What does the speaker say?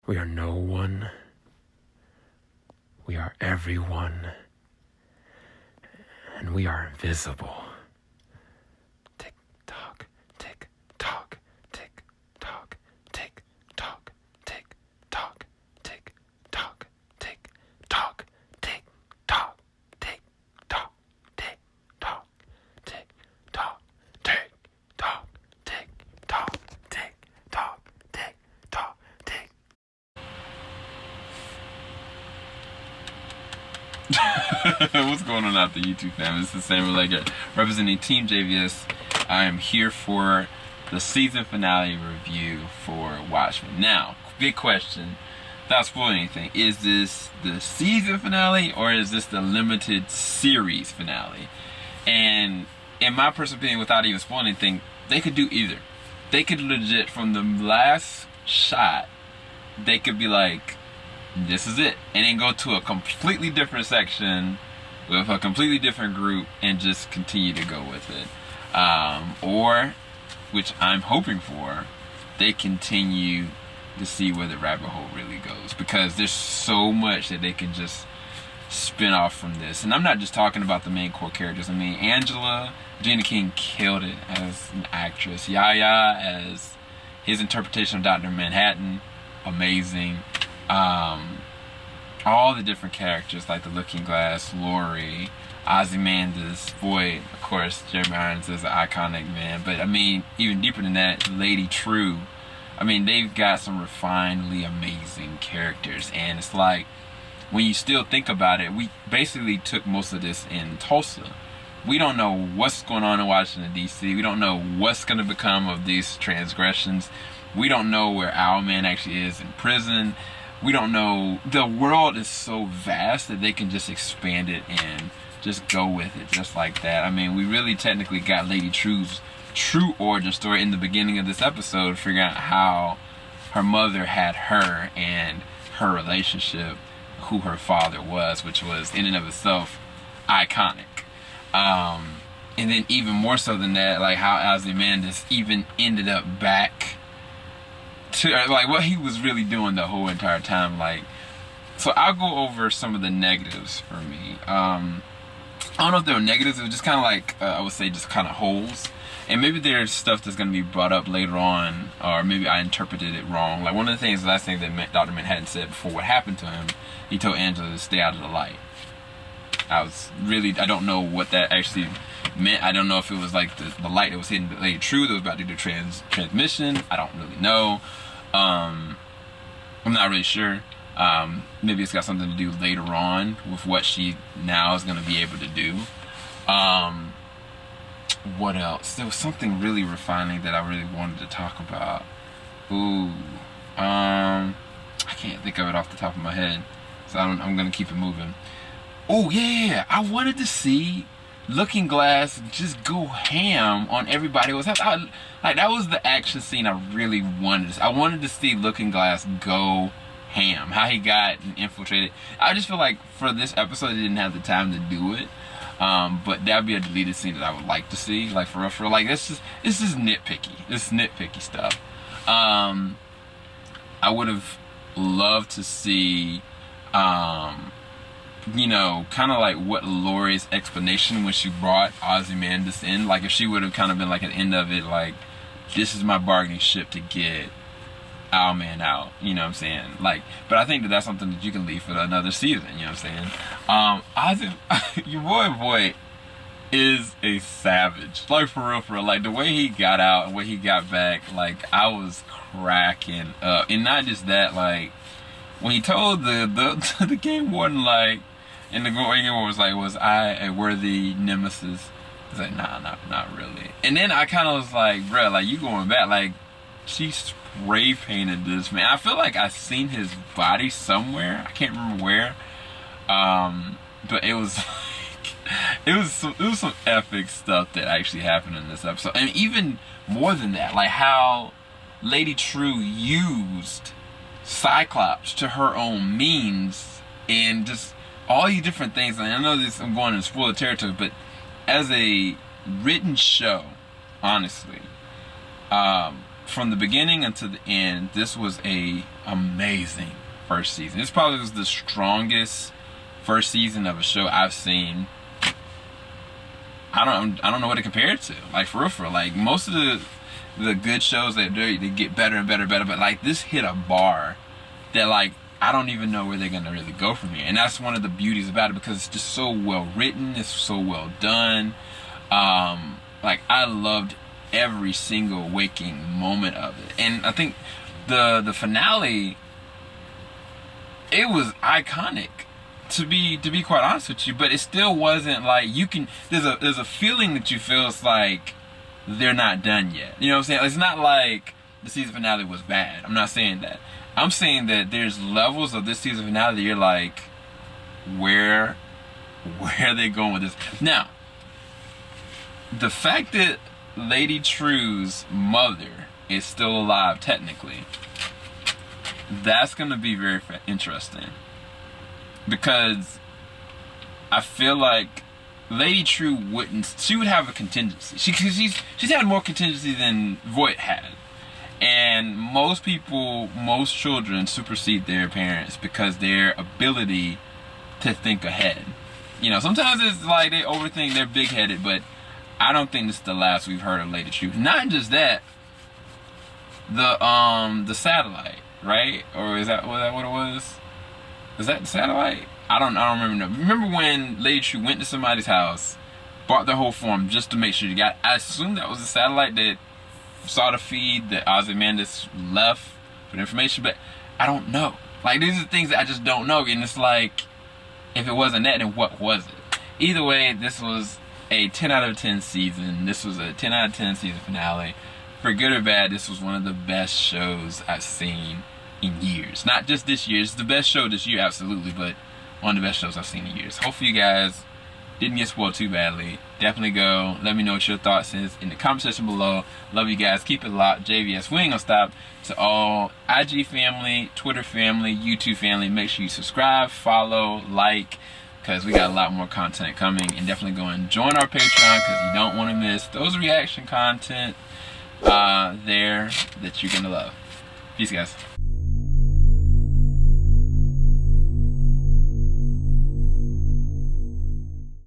We are no one. We are everyone. And we are invisible. Tick tock, tick tock, tick tock, tick tock, tick tock, tick tock, tick tock, tick tock, tick tock, tick tock, tick tock, tick tock, tick tock, tick tock, tick tock, tick. What's going on out the YouTube family? This is Samuel Leggett representing Team JVS. I am here for the season finale review for Watchmen. Now, big question, without spoiling anything, is this the season finale or is this the limited series finale? And in my personal opinion, without even spoiling anything, they could do either. They could legit, from the last shot, they could be like, this is it, and then go to a completely different section with a completely different group and just continue to go with it. Or, which I'm hoping for, they continue to see where the rabbit hole really goes, because there's so much that they can just spin off from this. And I'm not just talking about the main core characters. I mean, Regina King killed it as an actress. Yaya as his interpretation of Dr. Manhattan, amazing. All the different characters, like the Looking Glass, Laurie, Ozymandias, Voight, of course, Jeremy Irons is an iconic man. But I mean, even deeper than that, Lady True. I mean, they've got some refinedly amazing characters, and it's like, when you still think about it, we basically took most of this in Tulsa. We don't know what's going on in Washington, D.C. We don't know what's going to become of these transgressions. We don't know where Owlman actually is in prison. We don't know. The world is so vast that they can just expand it and just go with it just like that. I mean, we really technically got Lady True's true origin story in the beginning of this episode, figuring out how her mother had her and her relationship, who her father was, which was in and of itself iconic. And then even more so than that, like how Ozymandias even ended up back to, like, what he was really doing the whole entire time. Like, so I'll go over some of the negatives for me. I don't know if they were negatives. It was just kind of like, I would say, just kind of holes. And maybe there's stuff that's going to be brought up later on, or maybe I interpreted it wrong. Like, one of the things, the last thing that Dr. Manhattan said before what happened to him, he told Angela to stay out of the light. I don't know what that actually meant. I don't know if it was like the light that was hitting Lady True that was about to do transmission. I don't really know. I'm not really sure. Maybe it's got something to do later on with what she now is going to be able to do. What else? There was something really refining that I really wanted to talk about. I can't think of it off the top of my head, so I'm going to keep it moving. Oh yeah, I wanted to see Looking Glass just go ham on everybody. Like, that was the action scene I really wanted to see. I wanted to see Looking Glass go ham. How he got infiltrated. I just feel like for this episode, they didn't have the time to do it. But that'd be a deleted scene that I would like to see. Like, for real. Like, it's just nitpicky. This nitpicky stuff. I would have loved to see, you know, kind of like what Laurie's explanation when she brought Ozymandias in. Like, if she would have kind of been like at the end of it, like, this is my bargaining chip to get Owlman out, you know what I'm saying? Like, but I think that that's something that you can leave for another season, you know what I'm saying? Your boy Voight is a savage. Like, for real. Like, the way he got out and way he got back, like, I was cracking up. And not just that, like, when he told the game warden, like, and the game warden was like, was I a worthy nemesis? He's like, nah, not really. And then I kind of was like, bruh, like, you going back, like, she spray painted this man. I feel like I've seen his body somewhere. I can't remember where. But it was like, it was some epic stuff that actually happened in this episode. And even more than that, like how Lady True used Cyclops to her own means, and just all these different things. And I know this, I'm going into spoiler territory, but as a written show, honestly, from the beginning until the end, this was a amazing first season. This probably was the strongest first season of a show I've seen. I don't know what to compare it to. Like for real. Like most of the good shows that they get better and better, but like this hit a bar that like I don't even know where they're gonna really go from here. And that's one of the beauties about it, because it's just so well written, it's so well done. Like I loved every single waking moment of it. And I think the finale, it was iconic, to be quite honest with you, but it still wasn't like you can. There's a feeling that you feel, it's like they're not done yet. You know what I'm saying? It's not like the season finale was bad. I'm not saying that. I'm saying that there's levels of this season finale that you're like, where are they going with this? Now, the fact that Lady True's mother is still alive technically, that's gonna be very interesting. Because I feel like Lady True she would have a contingency. She's had more contingency than Voight had. And most children supersede their parents because their ability to think ahead. You know, sometimes it's like they overthink, they're big-headed, but I don't think this is the last we've heard of Lady True. Not just that, the satellite, right? Or was that what it was? Is that the satellite? I don't remember. Remember when Lady True went to somebody's house, bought their whole form just to make sure you got. I assume that was the satellite that saw the feed that Ozymandias left for the information, but I don't know. Like these are things that I just don't know, and it's like, if it wasn't that, then what was it? Either way, this was a 10 out of 10 season. This was a 10 out of 10 season finale. For good or bad, this was one of the best shows I've seen in years. Not just this year. It's the best show this year, absolutely, but one of the best shows I've seen in years. Hopefully you guys didn't get spoiled too badly. Definitely go. Let me know what your thoughts is in the comment section below. Love you guys. Keep it locked. JVS. We ain't gonna stop. To all IG family, Twitter family, YouTube family, make sure you subscribe, follow, like, because we got a lot more content coming. And definitely go and join our Patreon, because you don't want to miss those reaction content there that you're gonna love. Peace, guys.